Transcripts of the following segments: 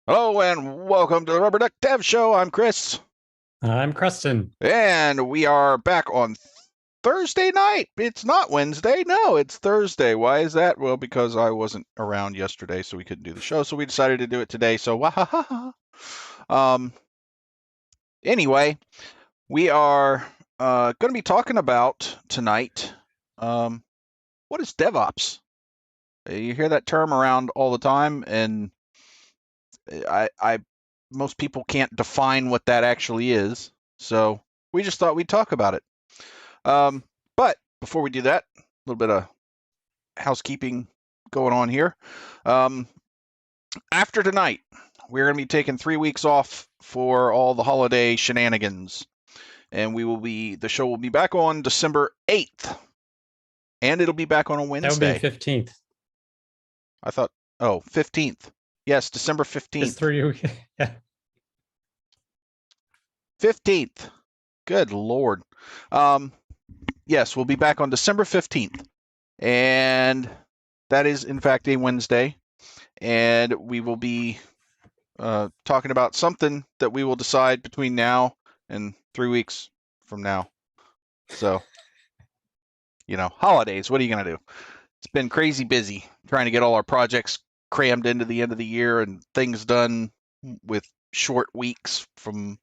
Hello and welcome to the Rubber Duck Dev Show. I'm Chris. I'm Creston. And we are back on Thursday night. It's not Wednesday. No, it's Thursday. Why is that? Well, because I wasn't around yesterday, so we couldn't do the show. So we decided to do it today. So, wahaha. Anyway, we are going to be talking about tonight what is DevOps? You hear that term around all the time, and most people can't define what that actually is. So we just thought we'd talk about it. But before we do that, a little bit of housekeeping going on here. After tonight, we're going to be taking 3 weeks off for all the holiday shenanigans. And the show will be back on December 8th. And it'll be back on a Wednesday. That would be 15th. I thought, 15th. Yes, December 15th. It's 3 weeks. Yeah. 15th. Good Lord. Yes, we'll be back on December 15th. And that is, in fact, a Wednesday. And we will be talking about something that we will decide between now and 3 weeks from now. So, holidays, what are you going to do? It's been crazy busy trying to get all our projects crammed into the end of the year and things done with short weeks from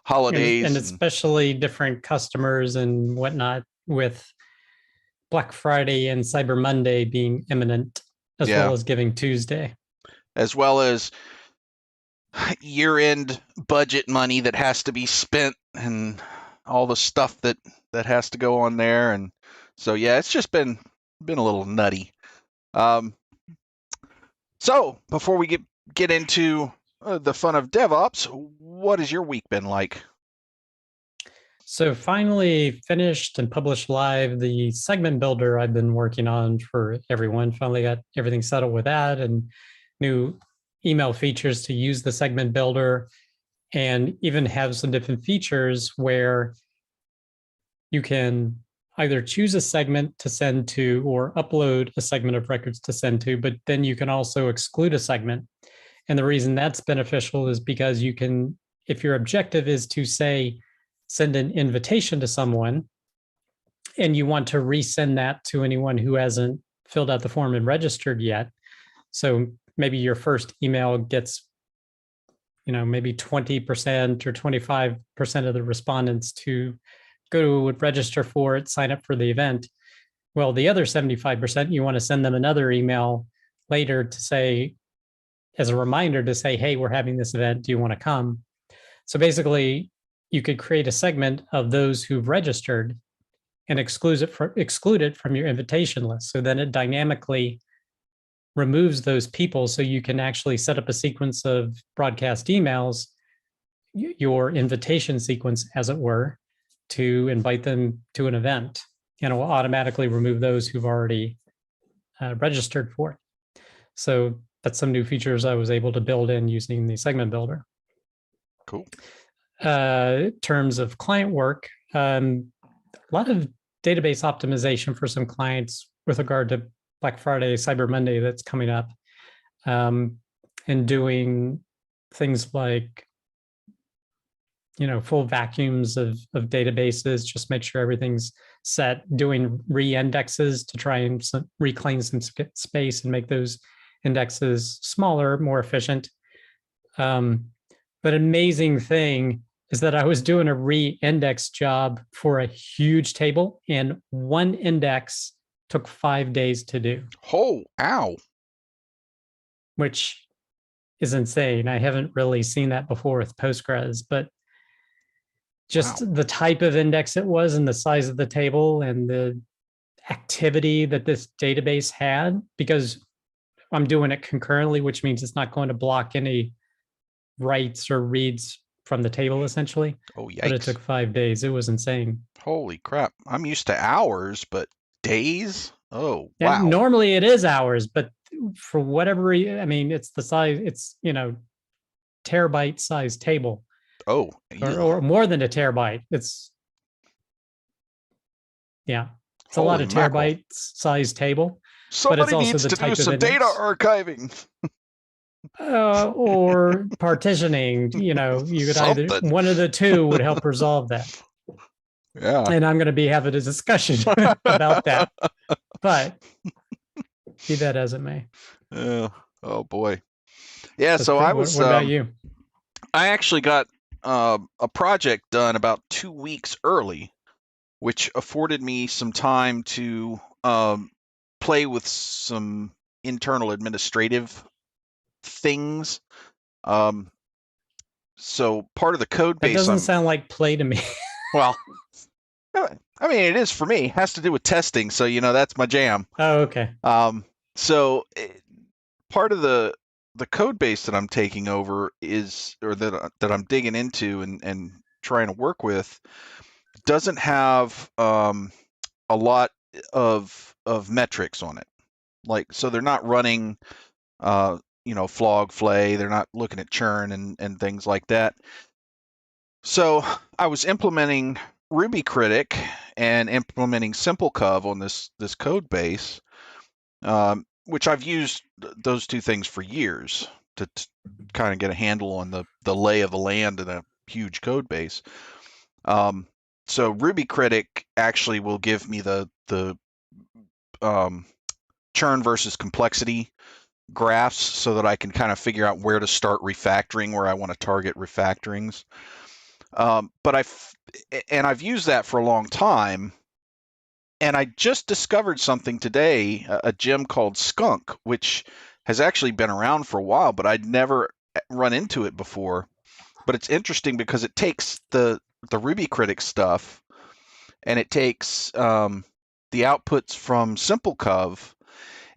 holidays. And especially different customers and whatnot, with Black Friday and Cyber Monday being imminent, as well as Giving Tuesday. As well as year-end budget money that has to be spent and all the stuff that has to go on there. And so, it's just been a little nutty. So before we get into the fun of DevOps, what has your week been like? So finally finished and published live the segment builder I've been working on for everyone. Finally got everything settled with that and new email features to use the segment builder, and even have some different features where you can either choose a segment to send to or upload a segment of records to send to, but then you can also exclude a segment. And the reason that's beneficial is because you can, if your objective is to, say, send an invitation to someone and you want to resend that to anyone who hasn't filled out the form and registered yet. So maybe your first email gets, maybe 20% or 25% of the respondents to go to register for it, sign up for the event. Well, the other 75%, you want to send them another email later to say, as a reminder to say, hey, we're having this event, do you want to come? So basically, you could create a segment of those who've registered and exclude it from your invitation list. So then it dynamically removes those people, so you can actually set up a sequence of broadcast emails, your invitation sequence, as it were, to invite them to an event, and it will automatically remove those who've already registered for it. So that's some new features I was able to build in using the segment builder. Cool. Terms of client work, a lot of database optimization for some clients with regard to Black Friday, Cyber Monday that's coming up, and doing things like full vacuums of databases, just make sure everything's set, doing re-indexes to try and reclaim some space and make those indexes smaller, more efficient. But amazing thing is that I was doing a re-index job for a huge table, and one index took 5 days to do. Oh, ow. Which is insane. I haven't really seen that before with Postgres, but just the type of index it was and the size of the table and the activity that this database had, because I'm doing it concurrently, which means it's not going to block any writes or reads from the table, essentially. Oh, yikes. But it took 5 days. It was insane. Holy crap. I'm used to hours, but days? Oh, wow. And normally it is hours, but for whatever reason, it's the size, it's, terabyte size table. Oh, or more than a terabyte. It's a lot of terabytes size table. Somebody needs to do some data archiving. or partitioning. You could either, Something. one of the two would help resolve that. Yeah. And I'm going to be having a discussion about that. But be that as it may. Oh boy. Yeah. That's So what about you? I actually got a project done about 2 weeks early, which afforded me some time to play with some internal administrative things. So part of the code base. That doesn't sound like play to me. Well, I mean, it is for me. It has to do with testing, so that's my jam. Oh, okay. So part of the code base that I'm taking over that I'm digging into and trying to work with doesn't have a lot of metrics on it. Like, so they're not running flog, flay. They're not looking at churn and things like that. So I was implementing RubyCritic and implementing SimpleCov on this code base, which I've used those two things for years to kind of get a handle on the lay of the land in a huge code base. So RubyCritic actually will give me the churn versus complexity graphs so that I can kind of figure out where to start refactoring, where I want to target refactorings. But I've used that for a long time, and I just discovered something today, a gem called Skunk, which has actually been around for a while, but I'd never run into it before. But it's interesting because it takes the RubyCritic stuff, and it takes the outputs from SimpleCov,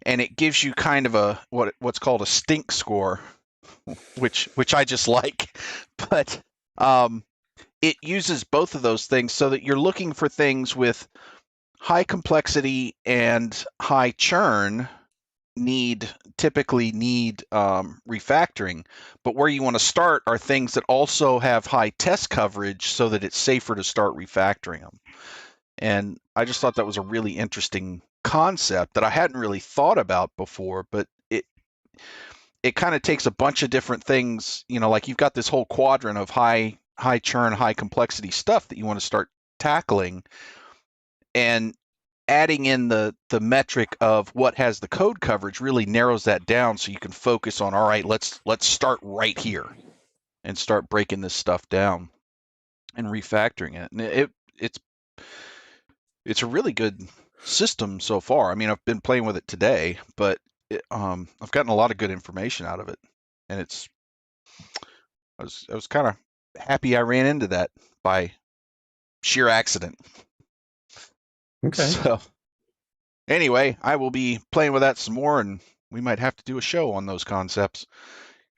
and it gives you kind of what's called a stink score, which I just like. But it uses both of those things so that you're looking for things with high complexity and high churn typically need refactoring, but where you want to start are things that also have high test coverage so that it's safer to start refactoring them. And I just thought that was a really interesting concept that I hadn't really thought about before, but it kind of takes a bunch of different things, like you've got this whole quadrant of high churn, high complexity stuff that you want to start tackling, and adding in the metric of what has the code coverage really narrows that down so you can focus on, all right, let's start right here and start breaking this stuff down and refactoring it. And it's a really good system so far. I mean, I've been playing with it today, but I've gotten a lot of good information out of it, and I was kind of happy I ran into that by sheer accident. Okay. So anyway, I will be playing with that some more, and we might have to do a show on those concepts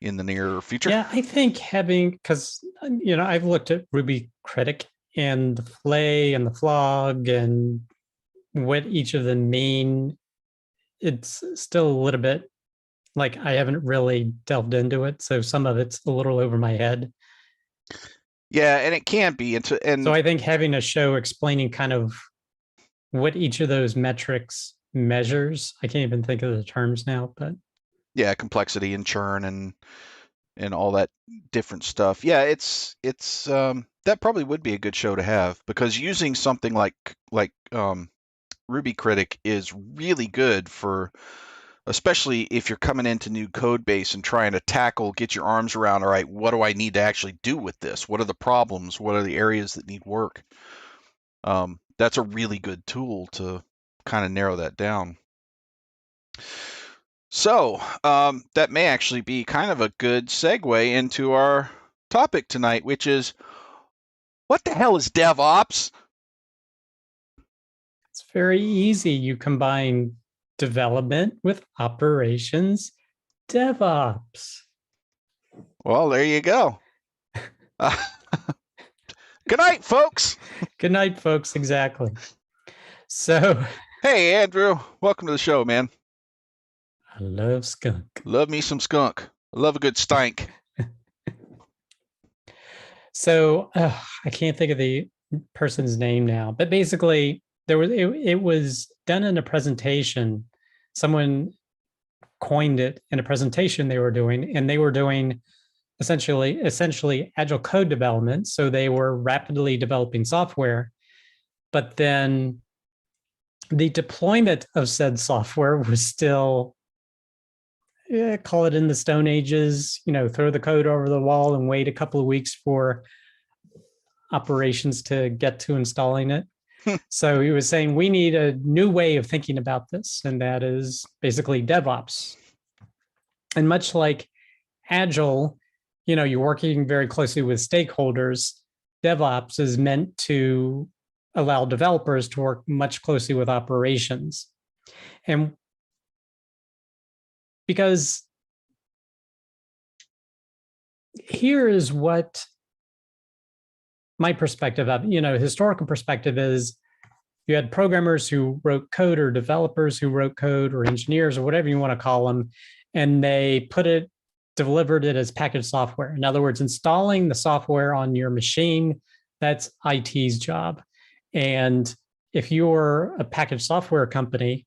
in the near future. Yeah, I think because I've looked at RubyCritic and the flay and the flog and what each of them mean. It's still a little bit like I haven't really delved into it, so some of it's a little over my head. Yeah, and it can be. And so I think having a show explaining kind of what each of those metrics measures, I can't even think of the terms now, but yeah, complexity and churn and all that different stuff. Yeah, it's that probably would be a good show to have, because using something like RubyCritic is really good for, especially if you're coming into new code base and trying to get your arms around, all right, what do I need to actually do with this? What are the problems? What are the areas that need work? That's a really good tool to kind of narrow that down. So that may actually be kind of a good segue into our topic tonight, which is, what the hell is DevOps? It's very easy. You combine development with operations, DevOps. Well, there you go. Good night, folks. Good night, folks. Exactly. So, hey, Andrew, welcome to the show, man. I love skunk. Love me some skunk. I love a good stank. So I can't think of the person's name now, but basically it was done in a presentation. Someone coined it in a presentation they were doing, and they were doing essentially agile code development. So they were rapidly developing software, but then the deployment of said software was still, call it in the Stone Ages, throw the code over the wall and wait a couple of weeks for operations to get to installing it. So he was saying we need a new way of thinking about this, and that is basically DevOps. And much like Agile, you're working very closely with stakeholders. DevOps is meant to allow developers to work much closely with operations. And because here is what my perspective of, historical perspective is: you had programmers who wrote code, or developers who wrote code, or engineers, or whatever you want to call them, and they delivered it as packaged software. In other words, installing the software on your machine, that's IT's job. And if you're a packaged software company,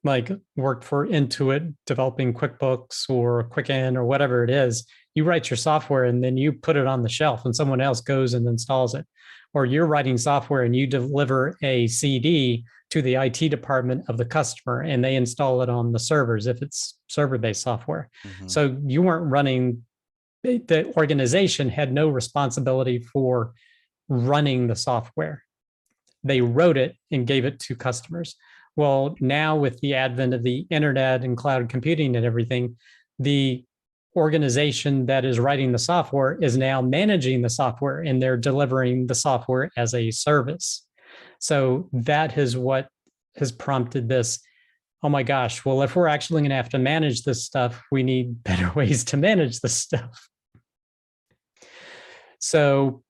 like worked for Intuit, developing QuickBooks or Quicken or whatever it is, you write your software and then you put it on the shelf and someone else goes and installs it. Or you're writing software and you deliver a CD to the IT department of the customer and they install it on the servers if it's server-based software. Mm-hmm. So you weren't running, the organization had no responsibility for running the software. They wrote it and gave it to customers. Well, now with the advent of the internet and cloud computing and everything, the organization that is writing the software is now managing the software, and they're delivering the software as a service. So that is what has prompted this. Oh my gosh, well, if we're actually going to have to manage this stuff, we need better ways to manage this stuff. So,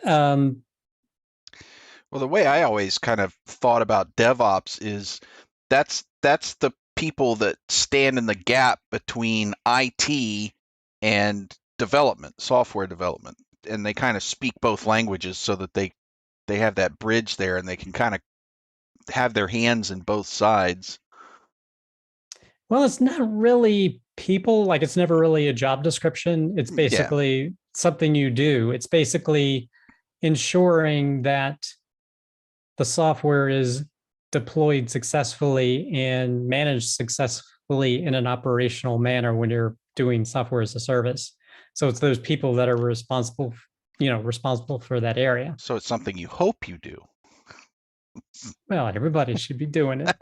well, the way I always kind of thought about DevOps is that's the people that stand in the gap between IT and development, software development, and they kind of speak both languages so that they have that bridge there and they can kind of have their hands in both sides. Well, it's not really people, like it's never really a job description. It's basically something you do. It's basically ensuring that the software is deployed successfully and managed successfully in an operational manner when you're doing software as a service. So it's those people that are responsible for that area. So it's something you hope you do. Well, everybody should be doing it.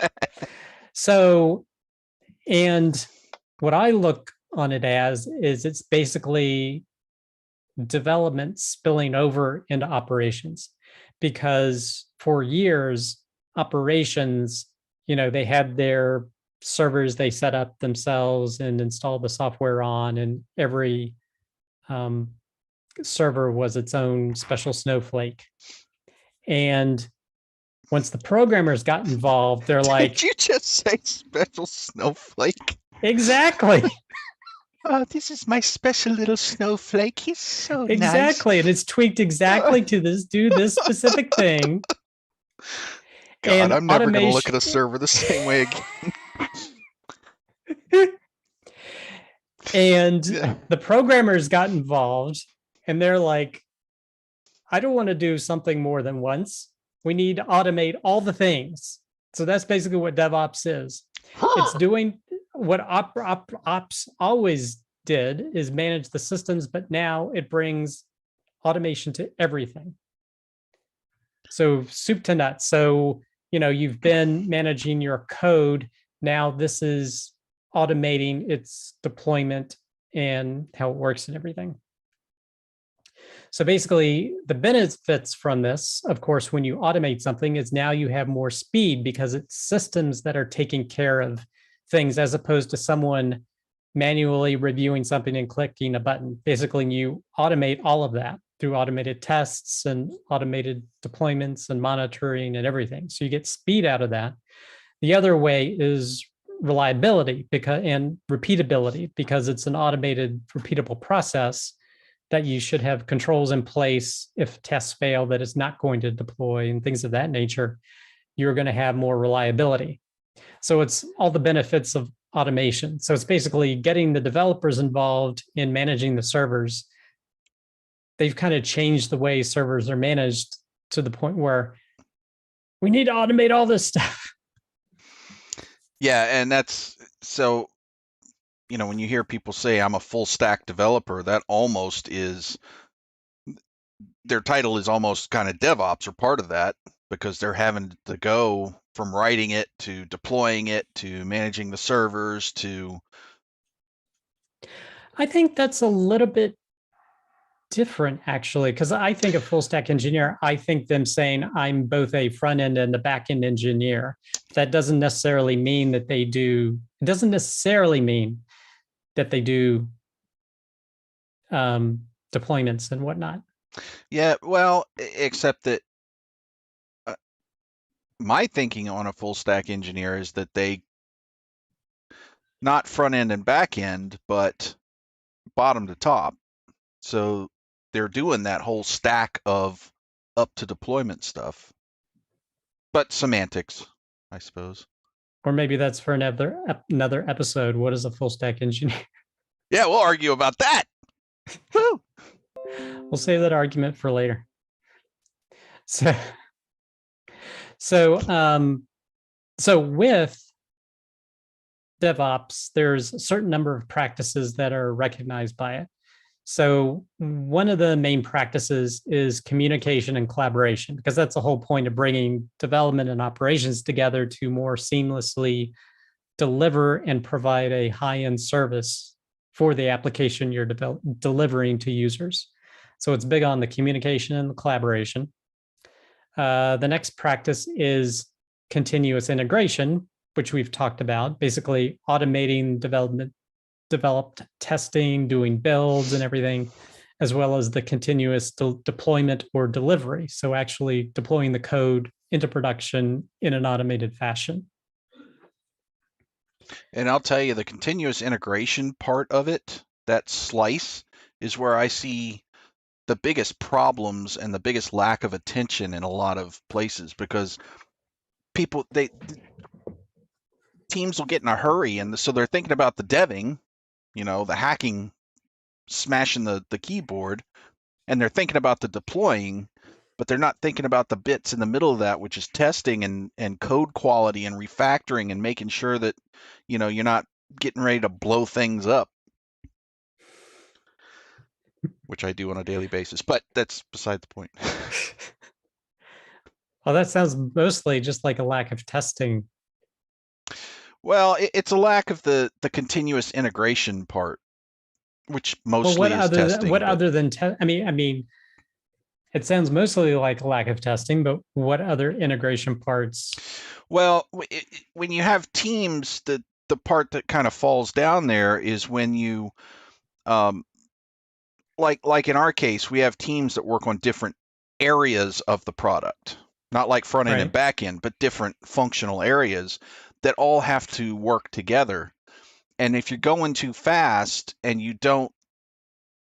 So, and what I look on it as is it's basically development spilling over into operations, because for years, operations, they had their servers they set up themselves and installed the software on, and every server was its own special snowflake. And once the programmers got involved, they're like, did you just say special snowflake? Exactly. Oh, this is my special little snowflake. He's so exactly. Nice. And it's tweaked exactly to do this specific thing. God, and I'm never going to look at a server the same way again. And the programmers got involved and they're like, I don't want to do something more than once. We need to automate all the things. So that's basically what DevOps is. It's doing what Ops always did, is manage the systems, but now it brings automation to everything. So soup to nuts. So, you've been managing your code. Now this is automating its deployment and how it works and everything. So basically, the benefits from this, of course, when you automate something, is now you have more speed because it's systems that are taking care of things as opposed to someone manually reviewing something and clicking a button. Basically, you automate all of that through automated tests and automated deployments and monitoring and everything. So you get speed out of that. The other way is reliability and repeatability, because it's an automated, repeatable process that you should have controls in place. If tests fail, that it's not going to deploy and things of that nature, you're going to have more reliability. So it's all the benefits of automation. So it's basically getting the developers involved in managing the servers. They've kind of changed the way servers are managed to the point where we need to automate all this stuff. Yeah, and that's so, when you hear people say I'm a full stack developer, that almost is, their title is almost kind of DevOps or part of that, because they're having to go from writing it to deploying it to managing the servers to. I think that's a little bit different, actually, because I think a full stack engineer, I think them saying I'm both a front end and a back end engineer. That doesn't necessarily mean that they do, it doesn't necessarily mean that they do deployments and whatnot. Yeah, well, except that my thinking on a full stack engineer is that they, not front end and back end, but bottom to top. So they're doing that whole stack of up to deployment stuff. But semantics, I suppose. Or maybe that's for another episode. What is a full stack engineer? Yeah, we'll argue about that. Woo! We'll save that argument for later. So with DevOps, there's a certain number of practices that are recognized by it. So one of the main practices is communication and collaboration, because that's the whole point of bringing development and operations together to more seamlessly deliver and provide a high-end service for the application you're delivering to users. So it's big on the communication and the collaboration. The next practice is continuous integration, which we've talked about, basically automating developed testing, doing builds and everything, as well as the continuous deployment or delivery. So actually deploying the code into production in an automated fashion. And I'll tell you, the continuous integration part of it, that slice, is where I see the biggest problems and the biggest lack of attention in a lot of places, because teams will get in a hurry, and so they're thinking about the deving, the hacking, smashing the keyboard, and they're thinking about the deploying, but they're not thinking about the bits in the middle of that, which is testing and code quality and refactoring and making sure that, you're not getting ready to blow things up, which I do on a daily basis, but that's beside the point. Well, that sounds mostly just like a lack of testing. Well, it's a lack of the continuous integration part, which mostly is testing. Other than I mean, it sounds mostly like a lack of testing, but what other integration parts? Well, when you have teams, the part that kind of falls down there is when you, like in our case, we have teams that work on different areas of the product, not like front end and back end, but different functional areas that all have to work together. And if you're going too fast and you don't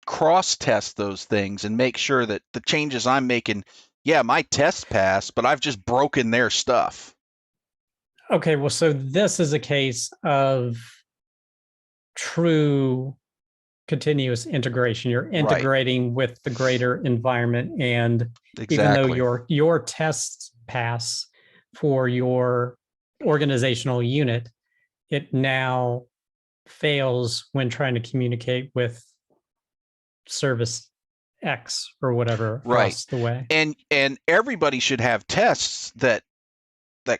cross test those things and make sure that the changes I'm making, yeah, my tests pass, but I've just broken their stuff. Okay, well, so this is a case of true continuous integration. You're integrating with the greater environment, and even though your tests pass for your organizational unit, it now fails when trying to communicate with service X or whatever across the way. And everybody should have tests that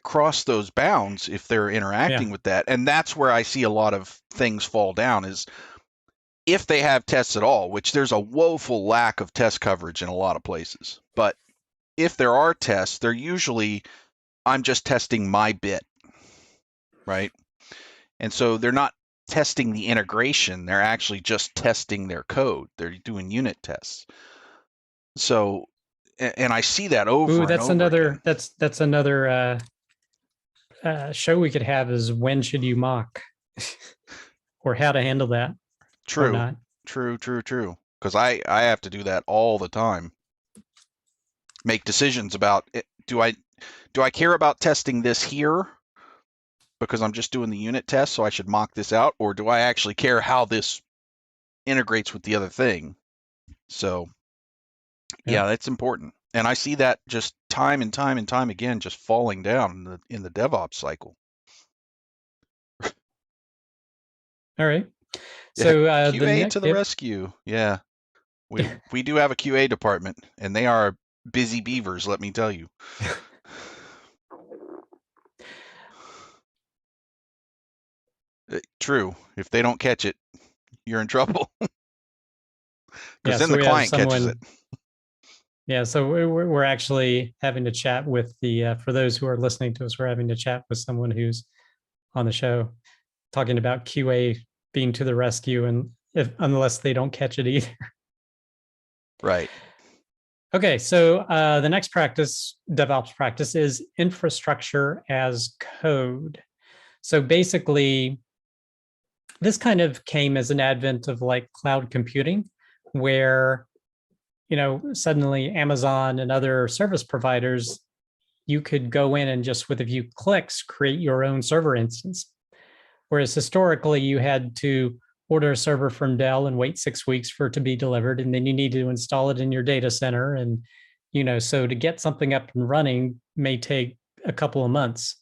cross those bounds if they're interacting with that. And that's where I see a lot of things fall down, is if they have tests at all, which there's a woeful lack of test coverage in a lot of places. But if there are tests, they're usually, I'm just testing my bit, right? And so they're not testing the integration. They're actually just testing their code. They're doing unit tests. So, and I see that over. Ooh, that's and over another. again. That's another show we could have, is when should you mock, or how to handle that. True. True. Because I have to do that all the time. Make decisions about it. Do I care about testing this here, because I'm just doing the unit test, so I should mock this out, or do I actually care how this integrates with the other thing? So yeah, that's important. And I see that just time and time and time again, just falling down in the DevOps cycle. All right. So QA to the rescue. Yeah, we do have a QA department, and they are busy beavers, let me tell you. True. If they don't catch it, you're in trouble. Because then the client catches it. Yeah, so we're actually having to chat with the, for those who are listening to us, we're having to chat with someone who's on the show talking about QA being to the rescue, and unless they don't catch it either. Right. Okay, so the next practice, DevOps practice, is infrastructure as code. So basically, this kind of came as an advent of like cloud computing, where suddenly Amazon and other service providers, you could go in and just with a few clicks create your own server instance. Whereas historically, you had to order a server from Dell and wait 6 weeks for it to be delivered, and then you need to install it in your data center. And so to get something up and running may take a couple of months.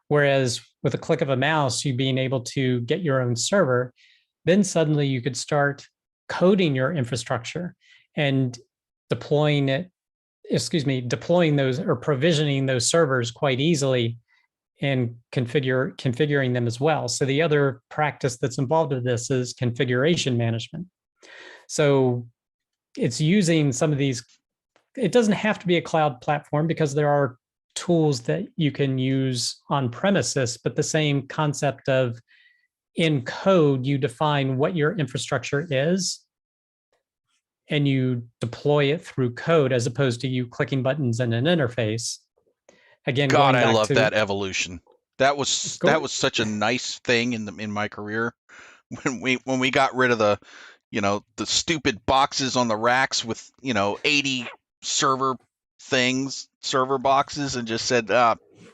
Whereas with a click of a mouse, you being able to get your own server, then suddenly you could start coding your infrastructure and deploying those or provisioning those servers quite easily and configuring them as well. So the other practice that's involved with this is configuration management. So it's using some of these, it doesn't have to be a cloud platform because there are tools that you can use on premises, but the same concept of in code, you define what your infrastructure is and you deploy it through code as opposed to you clicking buttons in an interface. Again, God, I love that evolution. That was such a nice thing in my career when we got rid of the stupid boxes on the racks with 80 server boxes, and just said,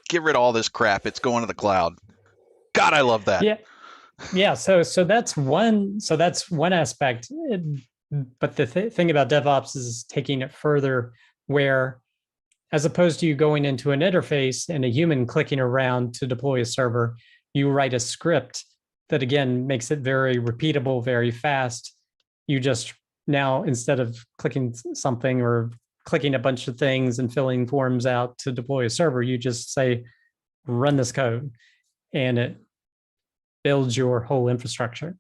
get rid of all this crap. It's going to the cloud. God, I love that. Yeah. So that's one aspect. But the thing about DevOps is taking it further, where as opposed to you going into an interface and a human clicking around to deploy a server, you write a script that again makes it very repeatable, very fast. You just now, instead of clicking something or clicking a bunch of things and filling forms out to deploy a server, you just say, run this code, and it builds your whole infrastructure.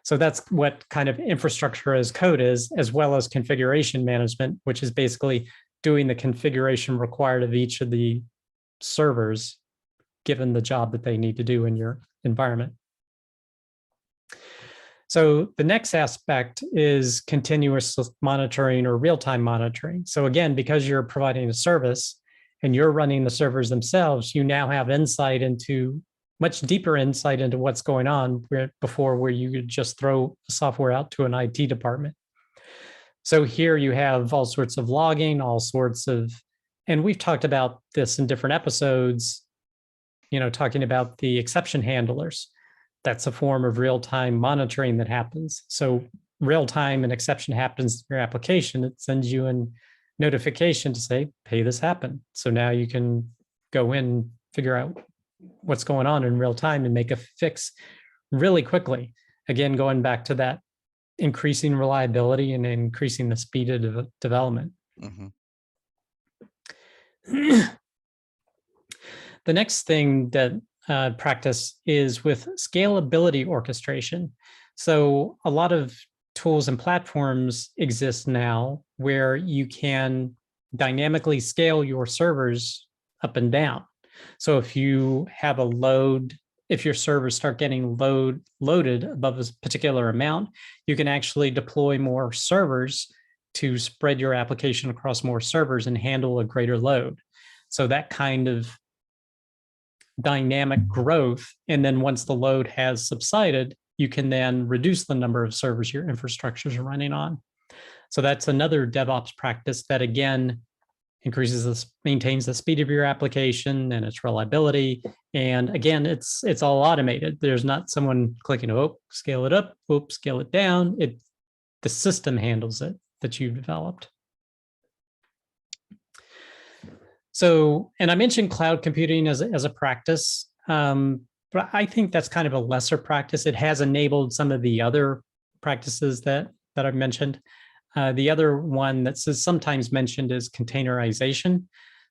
So that's what kind of infrastructure as code is, as well as configuration management, which is basically doing the configuration required of each of the servers, given the job that they need to do in your environment. So the next aspect is continuous monitoring or real-time monitoring. So again, because you're providing a service and you're running the servers themselves, you now have much deeper insight into what's going on before, where you could just throw software out to an IT department. So here you have all sorts of logging, and we've talked about this in different episodes, talking about the exception handlers. That's a form of real-time monitoring that happens. So real-time, an exception happens in your application, it sends you a notification to say, hey, this happened. So now you can go in and figure out what's going on in real time and make a fix really quickly. Again, going back to that increasing reliability and increasing the speed of development. Mm-hmm. The next thing that practice is with scalability orchestration. So a lot of tools and platforms exist now where you can dynamically scale your servers up and down. So if you have a load, if your servers start getting loaded above a particular amount, you can actually deploy more servers to spread your application across more servers and handle a greater load. So that kind of dynamic growth. And then once the load has subsided, you can then reduce the number of servers your infrastructures are running on. So that's another DevOps practice that, again, maintains the speed of your application and its reliability. And again, it's all automated. There's not someone clicking, oh, scale it up, oops, scale it down. The system handles it that you've developed. So, and I mentioned cloud computing as a practice, but I think that's kind of a lesser practice. It has enabled some of the other practices that I've mentioned. The other one that's sometimes mentioned is containerization.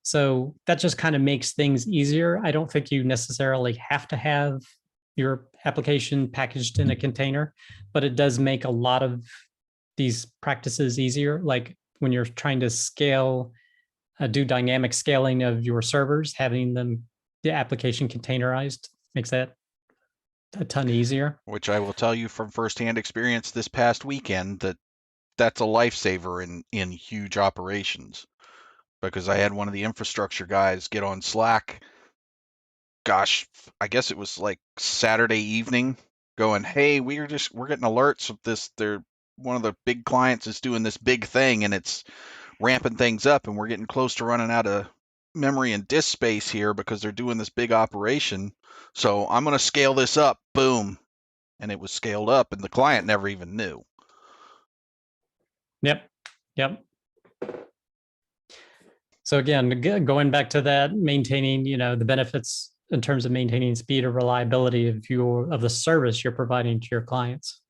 So that just kind of makes things easier. I don't think you necessarily have to have your application packaged in a container, but it does make a lot of these practices easier. Like when you're trying to scale, do dynamic scaling of your servers, having the application containerized makes that a ton easier. Which I will tell you from firsthand experience this past weekend that's a lifesaver in huge operations, because I had one of the infrastructure guys get on Slack. Gosh, I guess it was like Saturday evening, going, "Hey, we're getting alerts of this. One of the big clients is doing this big thing, and it's ramping things up, and we're getting close to running out of memory and disk space here because they're doing this big operation. So I'm going to scale this up." Boom, and it was scaled up, and the client never even knew. Yep. So again, going back to that, maintaining, the benefits in terms of maintaining speed or reliability of the service you're providing to your clients.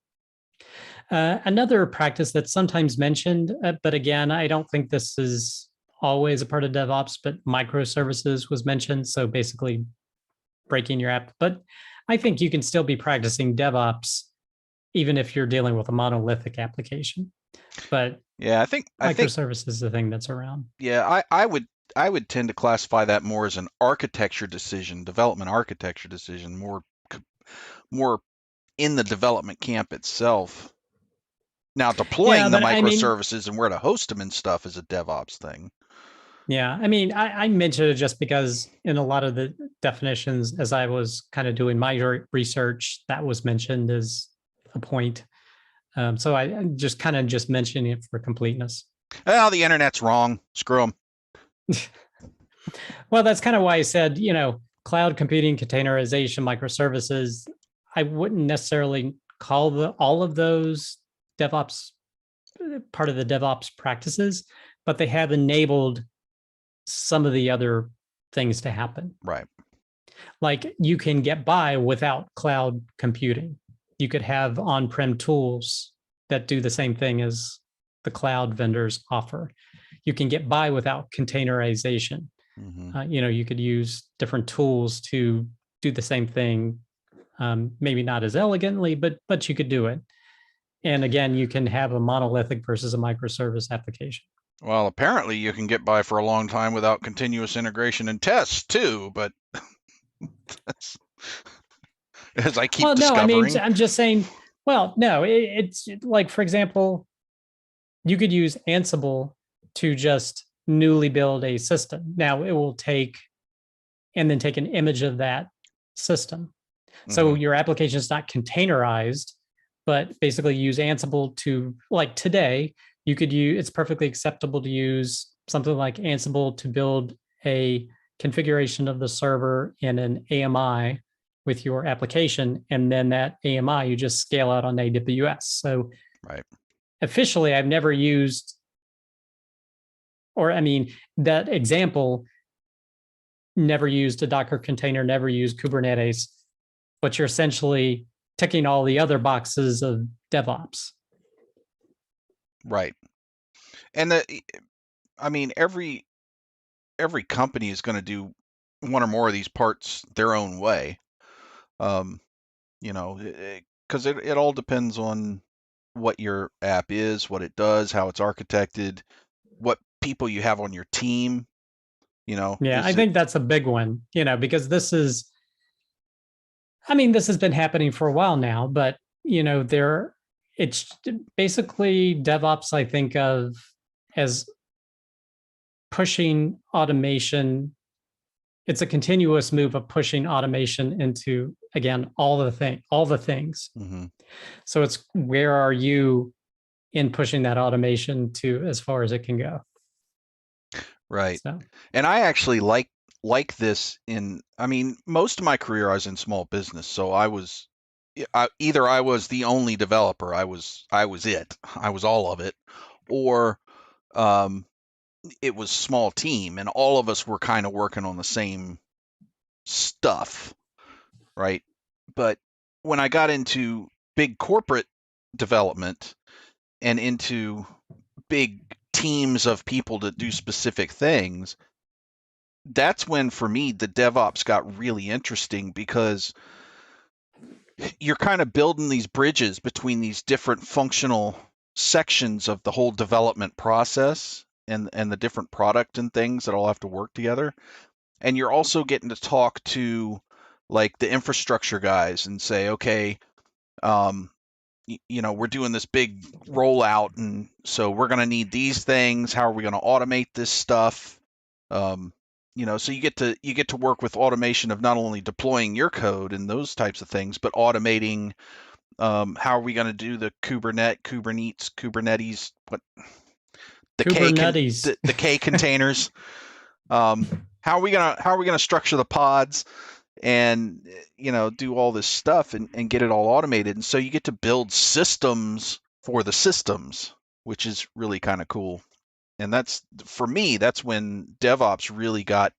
Another practice that's sometimes mentioned, but again, I don't think this is always a part of DevOps, but microservices was mentioned. So basically breaking your app, but I think you can still be practicing DevOps even if you're dealing with a monolithic application. But yeah, I think microservices is the thing that's around. Yeah, I would tend to classify that more as an architecture decision, development architecture decision, more in the development camp itself. Now, deploying the microservices and where to host them and stuff is a DevOps thing. Yeah, I mean, I mentioned it just because in a lot of the definitions, as I was kind of doing my research, that was mentioned as a point. So I just mentioning it for completeness. Well, the internet's wrong. Screw them. Well, that's kind of why I said, cloud computing, containerization, microservices. I wouldn't necessarily call all of those DevOps part of the DevOps practices, but they have enabled some of the other things to happen. Right. Like you can get by without cloud computing. You could have on-prem tools that do the same thing as the cloud vendors offer. You can get by without containerization. Mm-hmm. You could use different tools to do the same thing, maybe not as elegantly, but you could do it. And again, you can have a monolithic versus a microservice application. Well, apparently you can get by for a long time without continuous integration and tests too, but as I keep discovering. I mean, I'm just saying, well, no, it's like, for example, you could use Ansible to just newly build a system. Now it will take an image of that system. Mm-hmm. So your application is not containerized, but basically use Ansible to, like today, you could use, it's perfectly acceptable to use something like Ansible to build a configuration of the server in an AMI with your application. And then that AMI, you just scale out on AWS. So right. Officially, I've never used, that example never used a Docker container, never used Kubernetes, but you're essentially ticking all the other boxes of DevOps. Right. And every company is going to do one or more of these parts their own way. Because it all depends on what your app is, what it does, how it's architected, what people you have on your team. Yeah, I think that's a big one, because this has been happening for a while now, but it's basically DevOps, I think of as pushing automation. It's a continuous move of pushing automation into, again, all the things. Mm-hmm. So it's, where are you in pushing that automation to as far as it can go? Right. So And I actually like this I mean, most of my career I was in small business, so either I was the only developer, I was it. I was all of it, or um it was small team and all of us were kind of working on the same stuff, right? But when I got into big corporate development and into big teams of people to do specific things, that's when for me the DevOps got really interesting, because you're kind of building these bridges between these different functional sections of the whole development process and the different product and things that all have to work together. And you're also getting to talk to like the infrastructure guys and say, okay, we're doing this big rollout, and so we're going to need these things. How are we going to automate this stuff? So you get to work with automation of not only deploying your code and those types of things, but automating. How are we going to do the Kubernetes, what Kubernetes. the K containers? How are we gonna structure the pods and do all this stuff and get it all automated? And so you get to build systems for the systems, which is really kind of cool. And that's, for me, that's when DevOps really got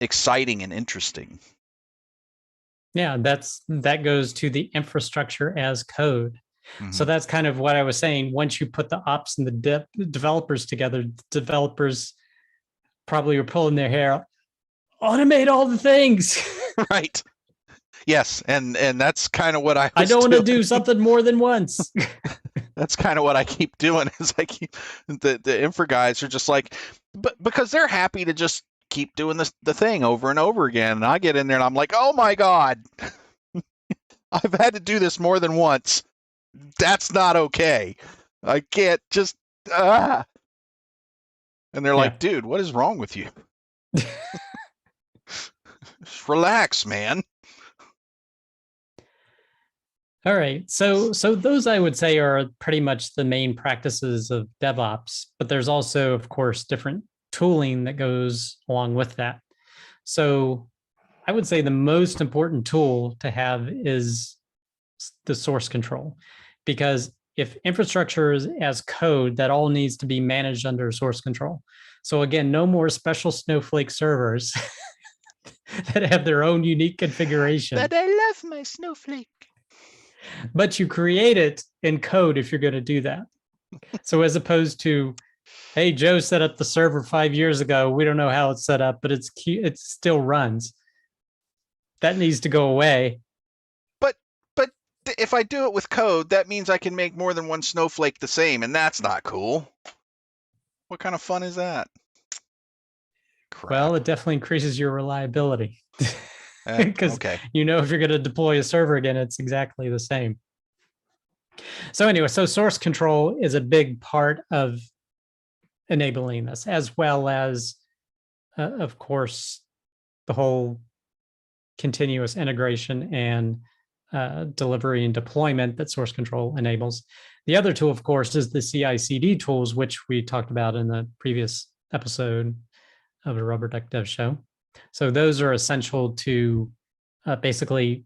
exciting and interesting. Yeah, that goes to the infrastructure as code. Mm-hmm. So that's kind of what I was saying. Once you put the ops and the developers together, developers probably were pulling their hair, automate all the things. Right. Yes, and that's kind of what I don't want to do something more than once. That's kind of what I keep doing, is I keep the infra guys are just like, but because they're happy to just keep doing the thing over and over again, and I get in there and I'm like, oh my god, I've had to do this more than once. That's not okay. I can't just And they're like, dude, what is wrong with you? Just relax, man. All right. So those, I would say, are pretty much the main practices of DevOps, but there's also, of course, different tooling that goes along with that. So I would say the most important tool to have is the source control, because if infrastructure is as code, that all needs to be managed under source control. So again, no more special Snowflake servers that have their own unique configuration. But I love my Snowflake. But you create it in code if you're going to do that. So as opposed to, hey, Joe set up the server 5 years ago. We don't know how it's set up, but it still runs. That needs to go away. But if I do it with code, that means I can make more than one Snowflake the same, and that's not cool. What kind of fun is that? Crap. Well, it definitely increases your reliability. Because if you're going to deploy a server again, it's exactly the same. So anyway, so source control is a big part of enabling this, as well as, of course, the whole continuous integration and delivery and deployment that source control enables. The other tool, of course, is the CI/CD tools, which we talked about in the previous episode of the Rubber Duck Dev Show. So those are essential to basically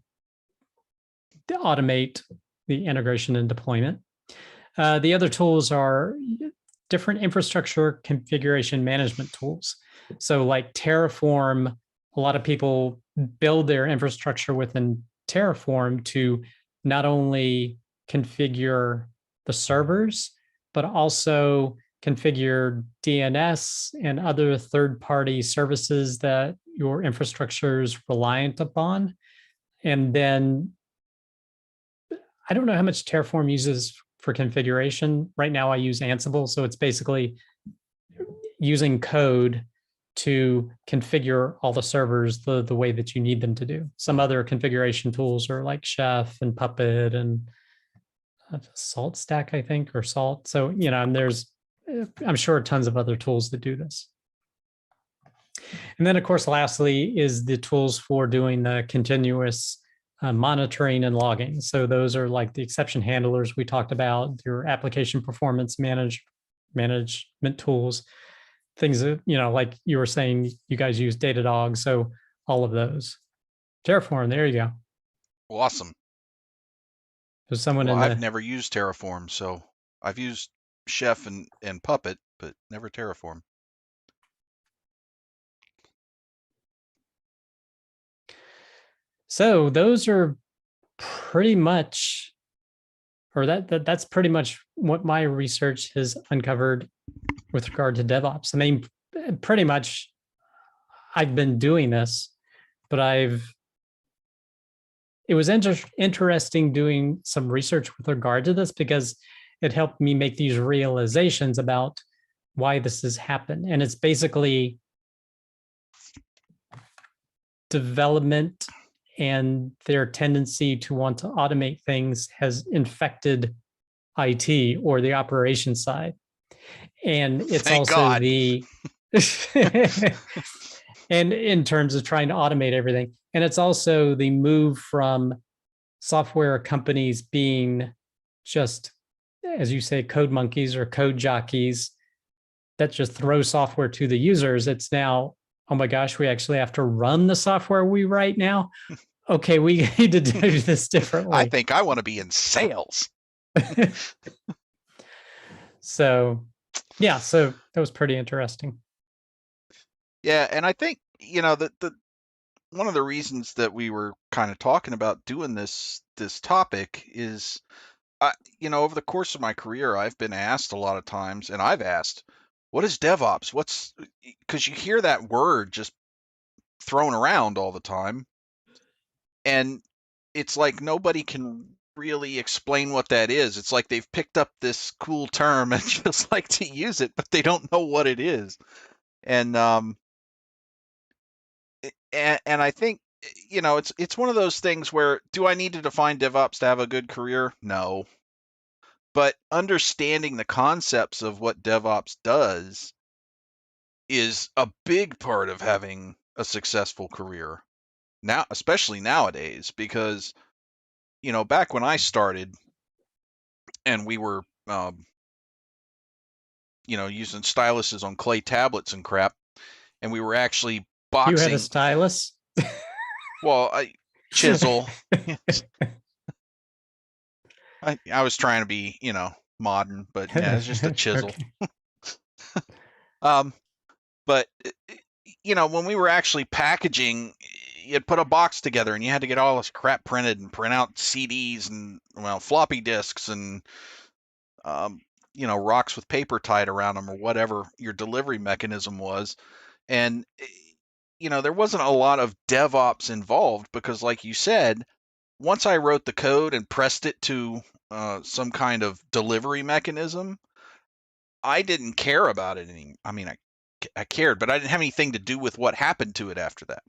automate the integration and deployment. The other tools are different infrastructure configuration management tools. So like Terraform, a lot of people build their infrastructure within Terraform to not only configure the servers, but also configure DNS and other third-party services that your infrastructure is reliant upon. And then I don't know how much Terraform uses for configuration. Right now I use Ansible. So it's basically using code to configure all the servers the way that you need them to do. Some other configuration tools are like Chef and Puppet and Salt Stack, I think, or Salt. So, and there's, I'm sure, tons of other tools that do this. And then, of course, lastly is the tools for doing the continuous monitoring and logging. So those are like the exception handlers we talked about, your application performance management tools. things that, like you were saying, you guys use Datadog, so all of those. Terraform, there you go. Awesome. There's someone Well, in I've the never used Terraform, so I've used Chef and Puppet, but never Terraform. So those are pretty much, or that's pretty much what my research has uncovered with regard to DevOps. I mean, pretty much I've been doing this, but it was interesting doing some research with regard to this because it helped me make these realizations about why this has happened. And it's basically development and their tendency to want to automate things has infected IT or the operation side. And it's Thank also God. the and in terms of trying to automate everything. And it's also the move from software companies being just, as you say, code monkeys or code jockeys that just throw software to the users. It's now, oh my gosh, we actually have to run the software we write now. Okay, we need to do this differently. I think I want to be in sales. So, yeah, so that was pretty interesting. Yeah, and I think, the one of the reasons that we were kind of talking about doing this topic is, over the course of my career, I've been asked a lot of times, and I've asked, what is DevOps? Because you hear that word just thrown around all the time, and it's like nobody can really explain what that is. It's like they've picked up this cool term and just like to use it, but they don't know what it is. And I think, it's one of those things where, do I need to define DevOps to have a good career? No. But understanding the concepts of what DevOps does is a big part of having a successful career now, especially nowadays, because, back when I started and we were, using styluses on clay tablets and crap, and we were actually boxing. You had a stylus? Well, chisel. I was trying to be, modern, but yeah, it's just a chisel. But when we were actually packaging, you'd put a box together and you had to get all this crap printed and print out CDs and floppy disks and rocks with paper tied around them or whatever your delivery mechanism was. And there wasn't a lot of DevOps involved because, like you said, once I wrote the code and pressed it to some kind of delivery mechanism, I didn't care about it anymore. I mean, I cared, but I didn't have anything to do with what happened to it after that.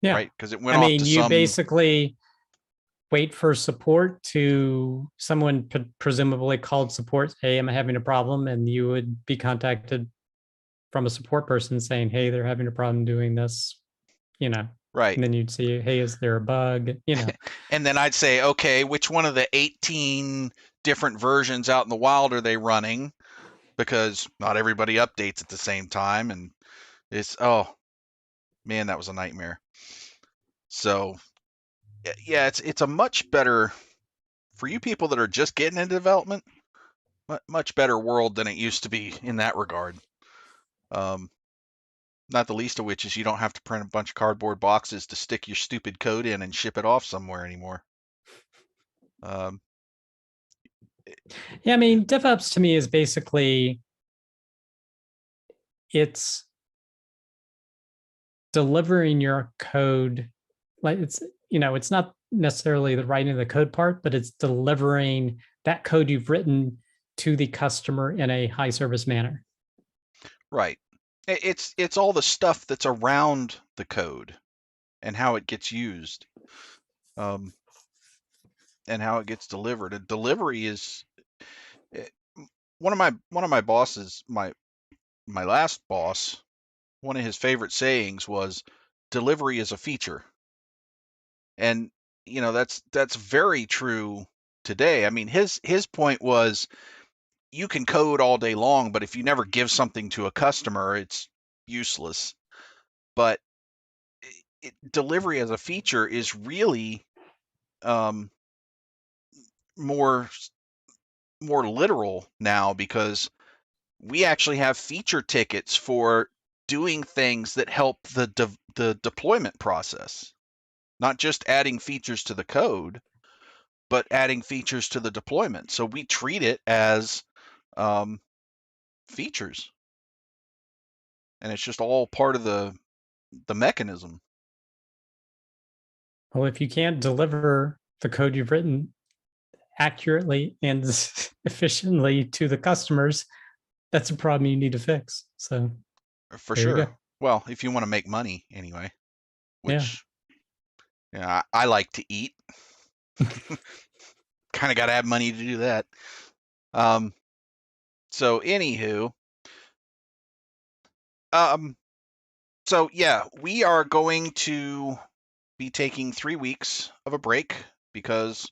Yeah. Right? Because it went off to you basically wait for support to someone presumably called support, hey, I'm having a problem, and you would be contacted from a support person saying, hey, they're having a problem doing this, Right. And then you'd see, hey, is there a bug? And then I'd say, okay, which one of the 18 different versions out in the wild are they running? Because not everybody updates at the same time. And it's, oh, man, that was a nightmare. So, yeah, it's a much better, for you people that are just getting into development, much better world than it used to be in that regard. Not the least of which is you don't have to print a bunch of cardboard boxes to stick your stupid code in and ship it off somewhere anymore. Yeah, I mean, DevOps to me is basically, it's delivering your code. Like it's not necessarily the writing of the code part, but it's delivering that code you've written to the customer in a high service manner. Right. It's all the stuff that's around the code and how it gets used, and how it gets delivered. And delivery is one of my bosses, my last boss. One of his favorite sayings was, "Delivery is a feature," and that's very true today. I mean, his point was, you can code all day long, but if you never give something to a customer, it's useless. But delivery as a feature is really more literal now, because we actually have feature tickets for doing things that help the deployment process, not just adding features to the code, but adding features to the deployment. So we treat it as features, and it's just all part of the mechanism. Well, if you can't deliver the code you've written accurately and efficiently to the customers, that's a problem you need to fix. So for sure. Well, if you want to make money anyway, which I like to eat. Kind of got to have money to do that. So anywho, so yeah, we are going to be taking 3 weeks of a break because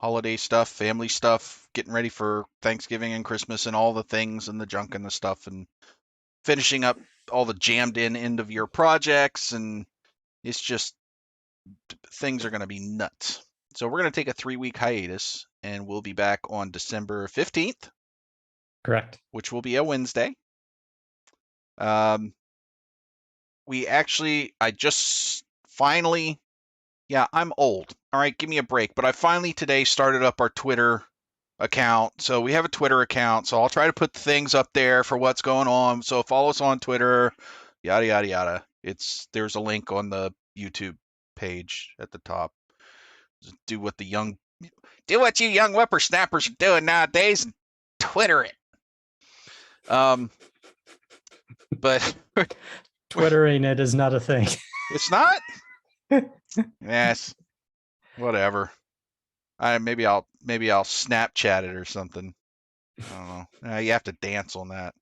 holiday stuff, family stuff, getting ready for Thanksgiving and Christmas and all the things and the junk and the stuff, and finishing up all the jammed in end of year projects, and it's just, things are going to be nuts. So we're going to take a 3-week hiatus, and we'll be back on December 15th. Correct. Which will be a Wednesday. I just finally, I'm old. All right, give me a break. But I finally today started up our Twitter account. So we have a Twitter account. So I'll try to put things up there for what's going on. So follow us on Twitter, yada, yada, yada. There's a link on the YouTube page at the top. Just do what you young whippersnappers are doing nowadays and Twitter it. But Twittering it is not a thing. It's not? Yes. Whatever. Maybe I'll Snapchat it or something. I don't know. You have to dance on that.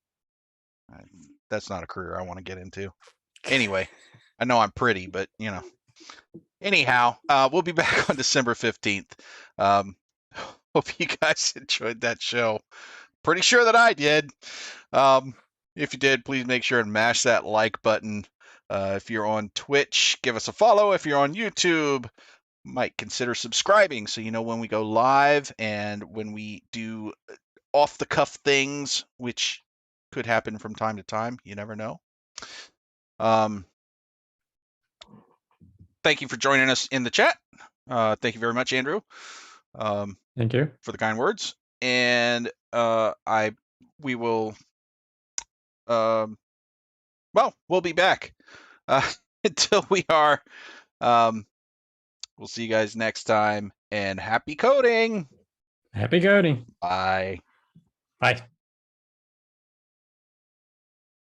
That's not a career I want to get into. Anyway, I know I'm pretty, but Anyhow, we'll be back on December 15th. Hope you guys enjoyed that show. Pretty sure that I did. If you did, please make sure and mash that like button. If you're on Twitch, give us a follow. If you're on YouTube, might consider subscribing so you know when we go live and when we do off-the-cuff things, which could happen from time to time. You never know. Thank you for joining us in the chat. Thank you very much, Andrew. Thank you for the kind words. And we will. We'll be back. Until we are. We'll see you guys next time. And happy coding. Happy coding. Bye. Bye.